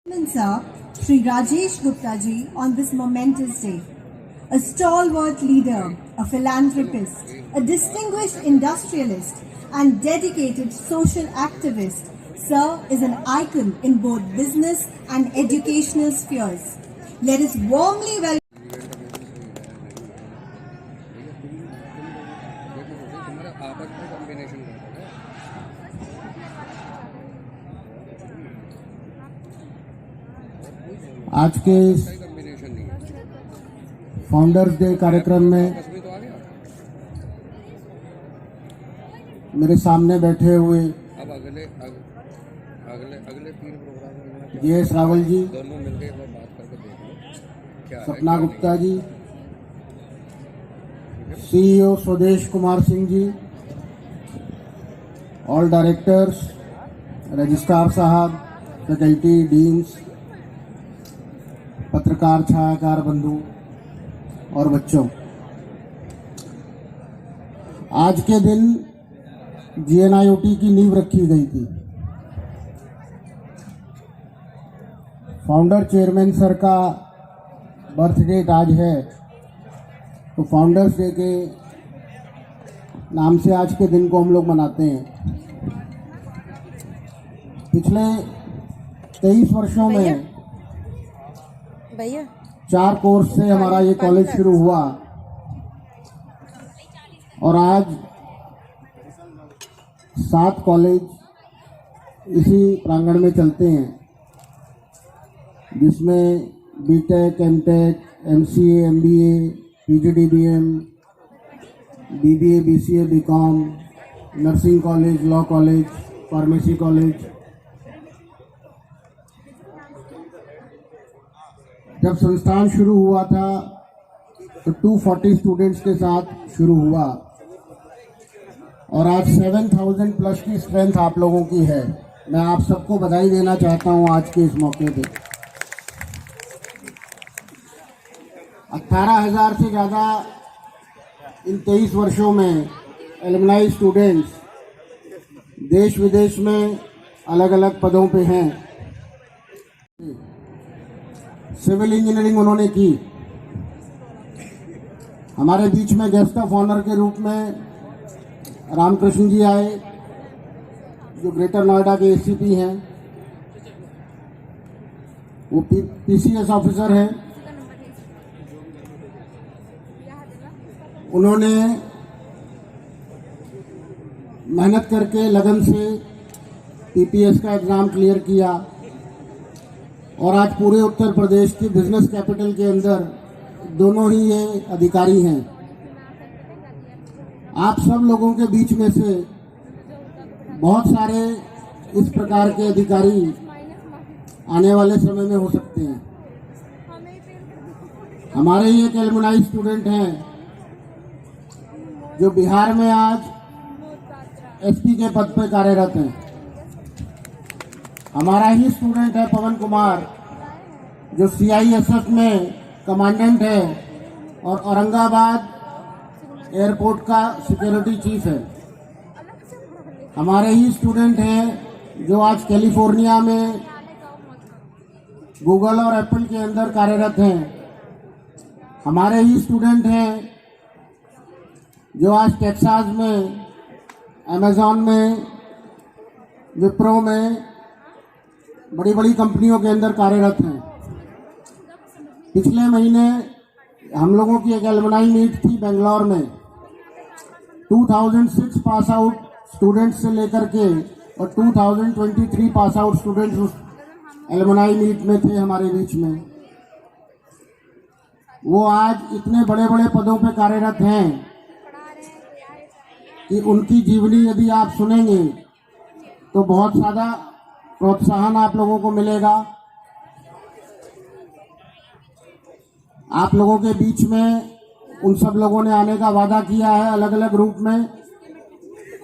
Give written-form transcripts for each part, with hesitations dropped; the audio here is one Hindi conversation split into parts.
Sir, Sri Rajesh Gupta ji on this momentous day. A stalwart leader, a philanthropist, a distinguished industrialist and dedicated social activist, Sir is an icon in both business and educational spheres. Let us warmly welcome आज के इस फाउंडर्स डे कार्यक्रम में मेरे सामने बैठे हुए JS रावल जी, सपना गुप्ता जी, CEO स्वदेश Kumar Singh ji, all directors, registrar साहब, फैकल्टी, डीन्स, पत्रकार, छायाकार बंधु और बच्चों, आज के दिन GNIOT की नींव रखी गई थी। फाउंडर चेयरमैन सर का बर्थ डेट आज है, तो फाउंडर्स डे के नाम से आज के दिन को हम लोग मनाते हैं। पिछले 23 वर्षों में 4 कोर्स से हमारा ये कॉलेज शुरू हुआ और आज 7 कॉलेज इसी प्रांगण में चलते हैं, जिसमें BTech, MTech, MCA, MBA, PGDBM, BBA, BCA, BCom, nursing college, law college, pharmacy college. जब संस्थान शुरू हुआ था तो 240 स्टूडेंट्स के साथ शुरू हुआ और आज 7000 प्लस की स्ट्रेंथ आप लोगों की है। मैं आप सबको बधाई देना चाहता हूं आज के इस मौके पे। 18,000 से ज़्यादा इन 23 वर्षों में एलुमनाई स्टूडेंट्स देश विदेश में अलग अलग पदों पे हैं। सिविल इंजीनियरिंग उन्होंने की। हमारे बीच में गेस्ट ऑफ ऑनर के रूप में रामकृष्ण जी आए, जो ग्रेटर नोएडा के ACP हैं। वो PCS ऑफिसर हैं। उन्होंने मेहनत करके लगन से PPS का एग्ज़ाम क्लियर किया और आज पूरे उत्तर प्रदेश की बिजनेस कैपिटल के अंदर दोनों ही ये अधिकारी हैं। आप सब लोगों के बीच में से बहुत सारे इस प्रकार के अधिकारी आने वाले समय में हो सकते हैं। हमारे ही एक एलुमनाई स्टूडेंट हैं जो बिहार में आज SP के पद पर कार्यरत हैं। हमारा ही स्टूडेंट है पवन कुमार, जो CISF में कमांडेंट है और औरंगाबाद एयरपोर्ट का सिक्योरिटी चीफ है। हमारे ही स्टूडेंट हैं जो आज कैलिफोर्निया में गूगल और एप्पल के अंदर कार्यरत हैं। हमारे ही स्टूडेंट हैं जो आज टेक्सास में, अमेजॉन में, विप्रो में, बड़ी बड़ी कंपनियों के अंदर कार्यरत हैं। पिछले महीने हम लोगों की एक एलुमनाई मीट थी बेंगलोर में। 2006 पास आउट स्टूडेंट्स से लेकर के और 2023 पास आउट स्टूडेंट्स उस एलुमनाई मीट में थे हमारे बीच में। वो आज इतने बड़े बड़े पदों पे कार्यरत हैं कि उनकी जीवनी यदि आप सुनेंगे तो बहुत ज़्यादा प्रोत्साहन आप लोगों को मिलेगा। आप लोगों के बीच में उन सब लोगों ने आने का वादा किया है, अलग अलग रूप में,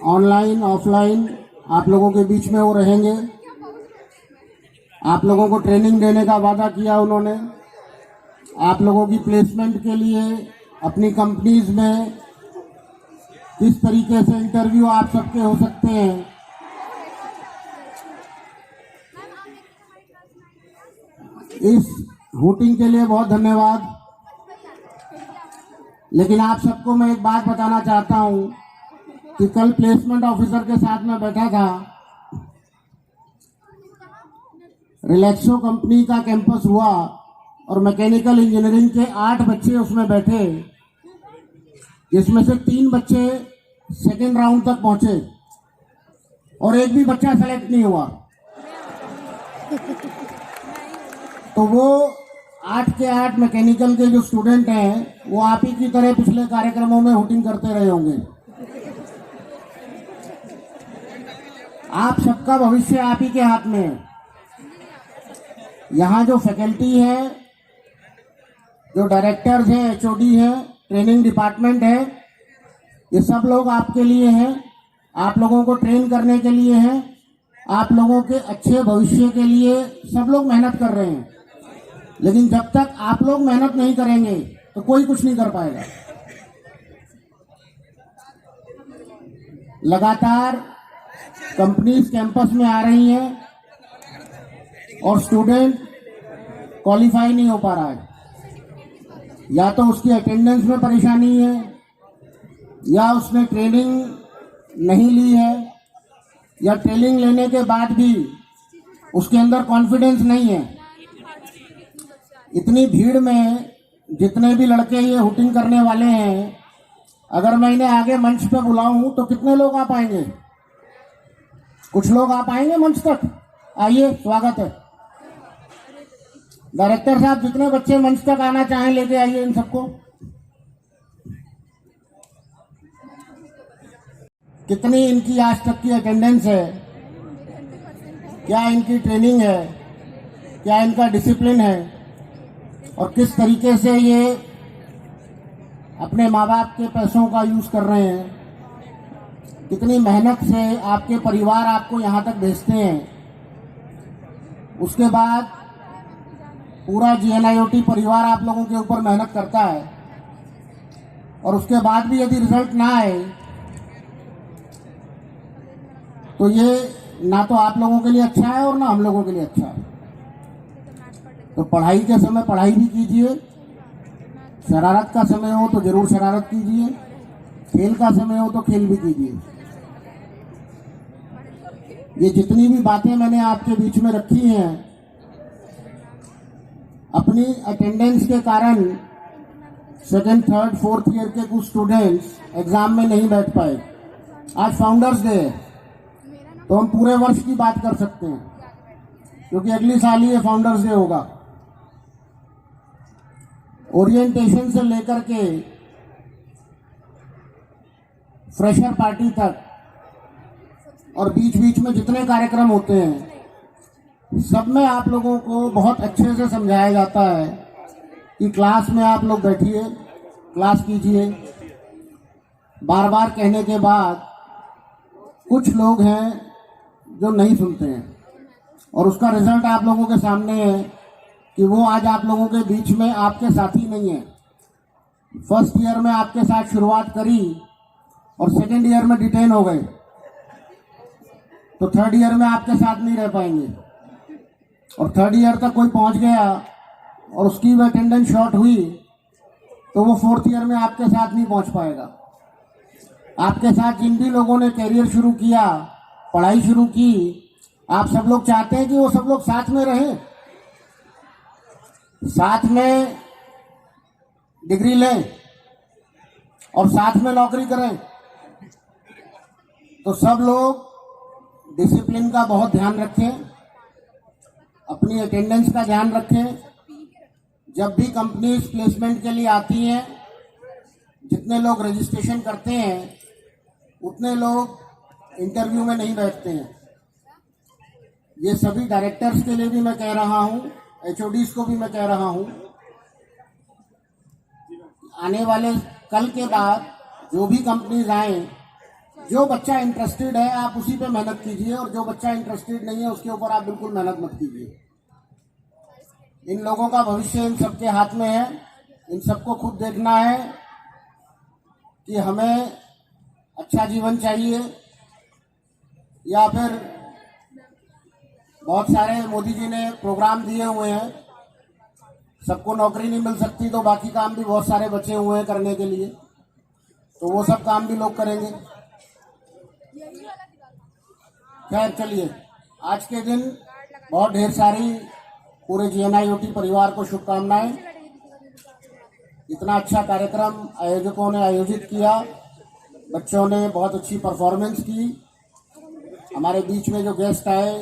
ऑनलाइन, ऑफलाइन, आप लोगों के बीच में वो रहेंगे। आप लोगों को ट्रेनिंग देने का वादा किया उन्होंने। आप लोगों की प्लेसमेंट के लिए अपनी कंपनीज में किस तरीके से इंटरव्यू आप सबके हो सकते हैं, इस हुटिंग के लिए बहुत धन्यवाद। लेकिन आप सबको मैं एक बात बताना चाहता हूं कि कल प्लेसमेंट ऑफिसर के साथ में बैठा था। रिलैक्सो कंपनी का कैंपस हुआ और मैकेनिकल इंजीनियरिंग के 8 बच्चे उसमें बैठे, जिसमें से 3 बच्चे सेकेंड राउंड तक पहुंचे और एक भी बच्चा सेलेक्ट नहीं हुआ। तो वो 8 के 8 मैकेनिकल के जो स्टूडेंट हैं वो आप ही की तरह पिछले कार्यक्रमों में हुटिंग करते रहे होंगे। आप सबका भविष्य आप ही के हाथ में है। यहाँ जो फैकल्टी है, जो डायरेक्टर्स हैं, एचओडी हैं, ट्रेनिंग डिपार्टमेंट है, ये सब लोग आपके लिए हैं, आप लोगों को ट्रेन करने के लिए हैं, आप लोगों के अच्छे भविष्य के लिए सब लोग मेहनत कर रहे हैं। लेकिन जब तक आप लोग मेहनत नहीं करेंगे तो कोई कुछ नहीं कर पाएगा। लगातार कंपनीज कैंपस में आ रही हैं और स्टूडेंट क्वालिफाई नहीं हो पा रहा है। या तो उसकी अटेंडेंस में परेशानी है, या उसने ट्रेनिंग नहीं ली है, या ट्रेनिंग लेने के बाद भी उसके अंदर कॉन्फिडेंस नहीं है। इतनी भीड़ में जितने भी लड़के ये हुटिंग करने वाले हैं, अगर मैं इन्हें आगे मंच पे बुलाऊं तो कितने लोग आ पाएंगे? कुछ लोग आ पाएंगे मंच तक? आइए, स्वागत है। डायरेक्टर साहब, जितने बच्चे मंच तक आना चाहें लेके आइए इन सबको। कितनी इनकी आज तक की अटेंडेंस है, क्या इनकी ट्रेनिंग है, क्या इनका डिसिप्लिन है, और किस तरीके से ये अपने माँ बाप के पैसों का यूज कर रहे हैं, कितनी मेहनत से आपके परिवार आपको यहाँ तक भेजते हैं। उसके बाद पूरा जीएनआईओटी परिवार आप लोगों के ऊपर मेहनत करता है, और उसके बाद भी यदि रिजल्ट ना आए तो ये ना तो आप लोगों के लिए अच्छा है और ना हम लोगों के लिए अच्छा है। तो पढ़ाई के समय पढ़ाई भी कीजिए, शरारत का समय हो तो जरूर शरारत कीजिए, खेल का समय हो तो खेल भी कीजिए। ये जितनी भी बातें मैंने आपके बीच में रखी हैं, अपनी अटेंडेंस के कारण सेकेंड, थर्ड, फोर्थ ईयर के कुछ स्टूडेंट्स एग्जाम में नहीं बैठ पाए। आज फाउंडर्स डे है तो हम पूरे वर्ष की बात कर सकते हैं, क्योंकि अगली साल ही ये फाउंडर्स डे होगा। ओरिएंटेशन से लेकर के फ्रेशर पार्टी तक और बीच बीच में जितने कार्यक्रम होते हैं, सब में आप लोगों को बहुत अच्छे से समझाया जाता है कि क्लास में आप लोग बैठिए, क्लास कीजिए। बार बार कहने के बाद कुछ लोग हैं जो नहीं सुनते हैं, और उसका रिजल्ट आप लोगों के सामने है कि वो आज आप लोगों के बीच में आपके साथी नहीं है। फर्स्ट ईयर में आपके साथ शुरुआत करी और सेकेंड ईयर में डिटेन हो गए, तो थर्ड ईयर में आपके साथ नहीं रह पाएंगे। और थर्ड ईयर तक कोई पहुंच गया और उसकी भी अटेंडेंस शॉर्ट हुई तो वो फोर्थ ईयर में आपके साथ नहीं पहुंच पाएगा। आपके साथ जिन भी लोगों ने कैरियर शुरू किया, पढ़ाई शुरू की, आप सब लोग चाहते हैं कि वो सब लोग साथ में रहें, साथ में डिग्री लें और साथ में नौकरी करें। तो सब लोग डिसिप्लिन का बहुत ध्यान रखें, अपनी अटेंडेंस का ध्यान रखें। जब भी कंपनीज प्लेसमेंट के लिए आती हैं, जितने लोग रजिस्ट्रेशन करते हैं उतने लोग इंटरव्यू में नहीं बैठते हैं। ये सभी डायरेक्टर्स के लिए भी मैं कह रहा हूं, एचओडीज को भी मैं कह रहा हूं, आने वाले कल के बाद जो भी कंपनीज आए, जो बच्चा इंटरेस्टेड है आप उसी पे मेहनत कीजिए, और जो बच्चा इंटरेस्टेड नहीं है उसके ऊपर आप बिल्कुल मेहनत मत कीजिए। इन लोगों का भविष्य इन सबके हाथ में है। इन सबको खुद देखना है कि हमें अच्छा जीवन चाहिए या फिर बहुत सारे मोदी जी ने प्रोग्राम दिए हुए हैं सबको नौकरी नहीं मिल सकती, तो बाकी काम भी बहुत सारे बचे हुए हैं करने के लिए, तो वो सब काम भी लोग करेंगे। खैर चलिए, आज के दिन बहुत ढेर सारी पूरे GNIOT परिवार को शुभकामनाएं। इतना अच्छा कार्यक्रम आयोजकों ने आयोजित किया, बच्चों ने बहुत अच्छी परफॉर्मेंस की। हमारे बीच में जो गेस्ट आए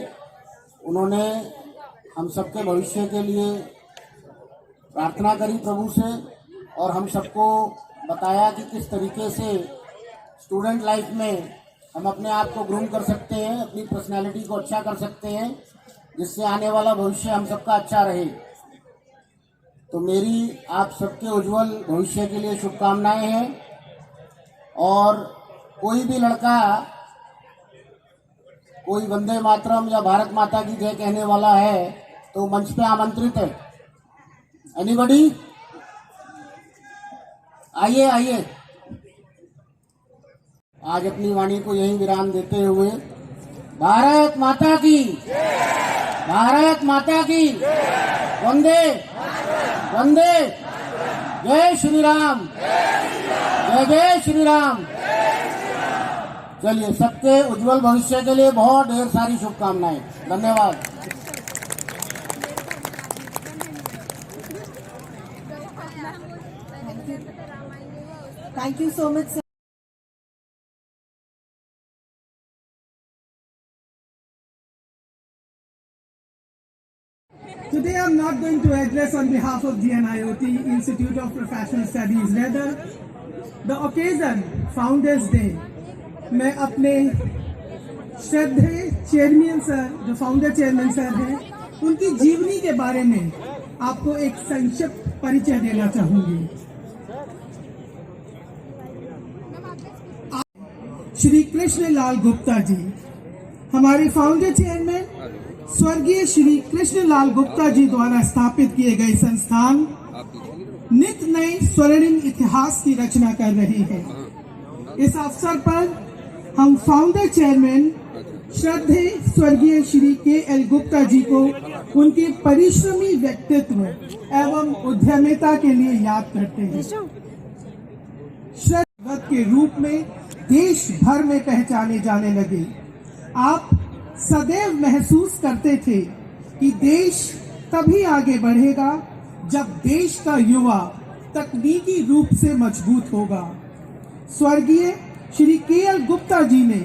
उन्होंने हम सबके भविष्य के लिए प्रार्थना करी प्रभु से, और हम सबको बताया कि किस तरीके से स्टूडेंट लाइफ में हम अपने आप को ग्रूम कर सकते हैं, अपनी पर्सनालिटी को अच्छा कर सकते हैं, जिससे आने वाला भविष्य हम सबका अच्छा रहे। तो मेरी आप सबके उज्जवल भविष्य के लिए शुभकामनाएं हैं। और कोई भी लड़का कोई वंदे मातरम या भारत माता की जय कहने वाला है तो मंच पे आमंत्रित है। एनीबडी? आइए आइए। आज अपनी वाणी को यही विराम देते हुए भारत माता की, भारत माता की, वंदे वंदे, जय श्री राम, जय जय श्री राम। चलिए, सबके उज्जवल भविष्य के लिए बहुत ढेर सारी शुभकामनाएं। धन्यवाद। Thank you so much, sir. Today I'm not going to address on behalf of GNIOT Institute of Professional Studies. Rather, the occasion, Founders Day, मैं अपने श्रद्धेय चेयरमैन सर, जो फाउंडर चेयरमैन सर हैं, उनकी जीवनी के बारे में आपको एक संक्षिप्त परिचय देना चाहूंगी। श्री कृष्ण लाल गुप्ता जी, हमारे फाउंडर चेयरमैन स्वर्गीय श्री कृष्ण लाल गुप्ता जी द्वारा स्थापित किए गए संस्थान नित नए स्वर्णिम इतिहास की रचना कर रहे हैं। इस अवसर पर हम फाउंडर चेयरमैन श्रद्धेय स्वर्गीय श्री KL गुप्ता जी को उनके परिश्रमी व्यक्तित्व एवं उद्यमिता के लिए याद करते हैं। श्रद्धावत के रूप में देश भर में पहचाने जाने लगे। आप सदैव महसूस करते थे कि देश तभी आगे बढ़ेगा जब देश का युवा तकनीकी रूप से मजबूत होगा। स्वर्गीय श्री KL गुप्ता जी ने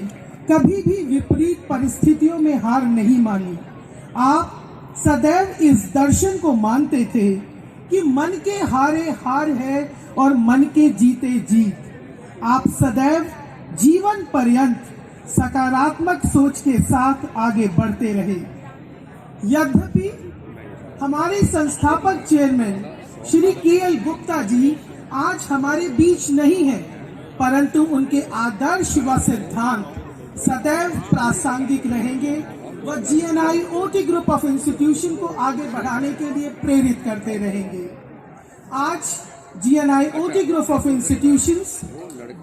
कभी भी विपरीत परिस्थितियों में हार नहीं मानी। आप सदैव इस दर्शन को मानते थे कि मन के हारे हार है और मन के जीते जीत। आप सदैव जीवन पर्यंत सकारात्मक सोच के साथ आगे बढ़ते रहे। यद्यपि हमारे संस्थापक चेयरमैन श्री KL गुप्ता जी आज हमारे बीच नहीं हैं, परंतु उनके आदर्श व सिद्धांत सदैव प्रासंगिक रहेंगे व GNIOT ग्रुप ऑफ इंस्टीट्यूशन को आगे बढ़ाने के लिए प्रेरित करते रहेंगे। आज GNIOT ग्रुप ऑफ इंस्टीट्यूशंस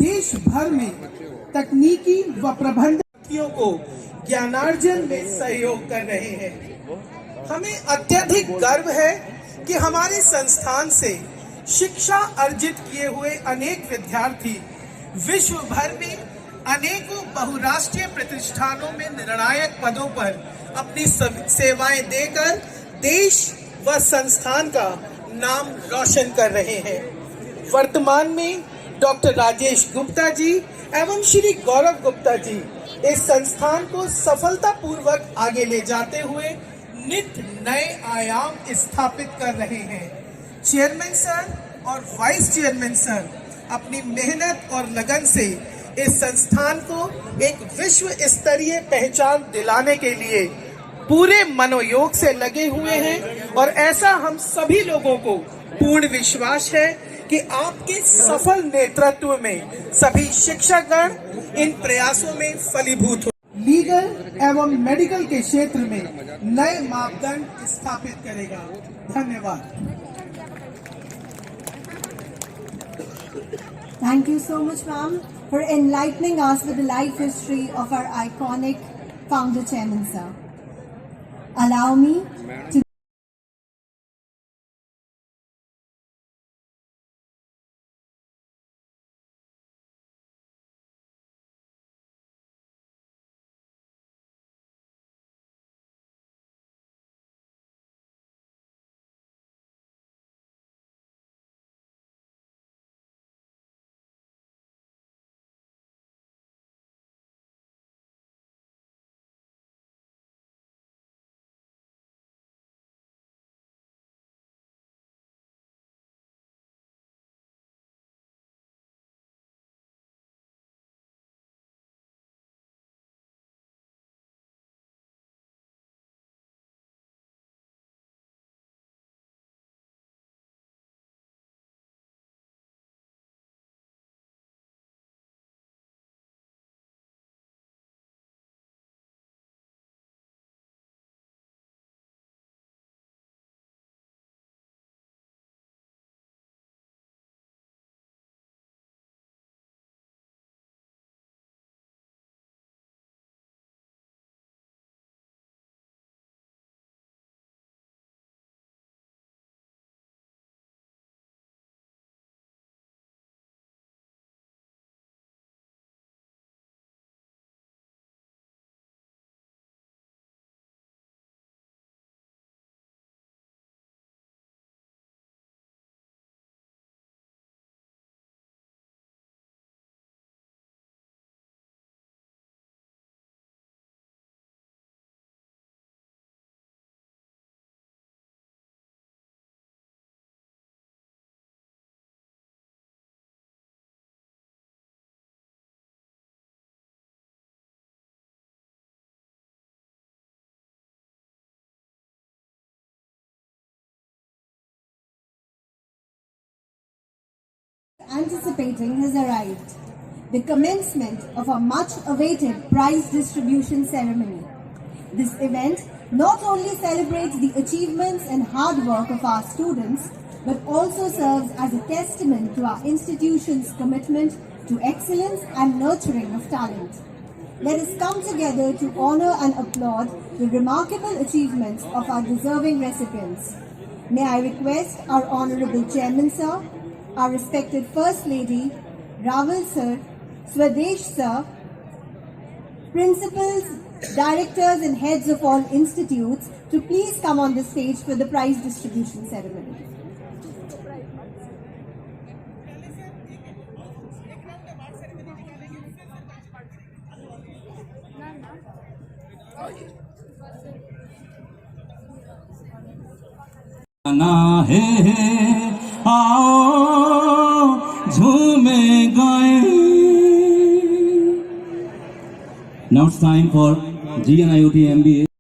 देश भर में तकनीकी व प्रबंधन को ज्ञानार्जन में सहयोग कर रहे हैं। हमें अत्यधिक गर्व है कि हमारे संस्थान से शिक्षा अर्जित किए हुए अनेक विद्यार्थी विश्व भर में अनेकों बहुराष्ट्रीय प्रतिष्ठानों में निर्णायक पदों पर अपनी सेवाएं देकर देश व संस्थान का नाम रोशन कर रहे हैं। वर्तमान में डॉक्टर राजेश गुप्ता जी एवं श्री गौरव गुप्ता जी इस संस्थान को सफलतापूर्वक आगे ले जाते हुए नित नए आयाम स्थापित कर रहे हैं। चेयरमैन सर और वाइस चेयरमैन सर अपनी मेहनत और लगन से इस संस्थान को एक विश्व स्तरीय पहचान दिलाने के लिए पूरे मनोयोग से लगे हुए हैं और ऐसा हम सभी लोगों को पूर्ण विश्वास है कि आपके सफल नेतृत्व में सभी शिक्षकगण इन प्रयासों में फलीभूत हो लीगल एवं मेडिकल के क्षेत्र में नए मापदंड स्थापित करेगा। धन्यवाद। Thank you so much, ma'am, for enlightening us with the life history of our iconic founder chairman, sir. Allow me to anticipating has arrived. The commencement of a much-awaited prize distribution ceremony. This event not only celebrates the achievements and hard work of our students, but also serves as a testament to our institution's commitment to excellence and nurturing of talent. Let us come together to honor and applaud the remarkable achievements of our deserving recipients. May I request our Honorable Chairman Sir, our respected First Lady, Raval Sir, Swadesh Sir, principals, directors and heads of all institutes to please come on the stage for the prize distribution ceremony. ना है आओ झूमे गाए. Now it's time for GNIOT MBA.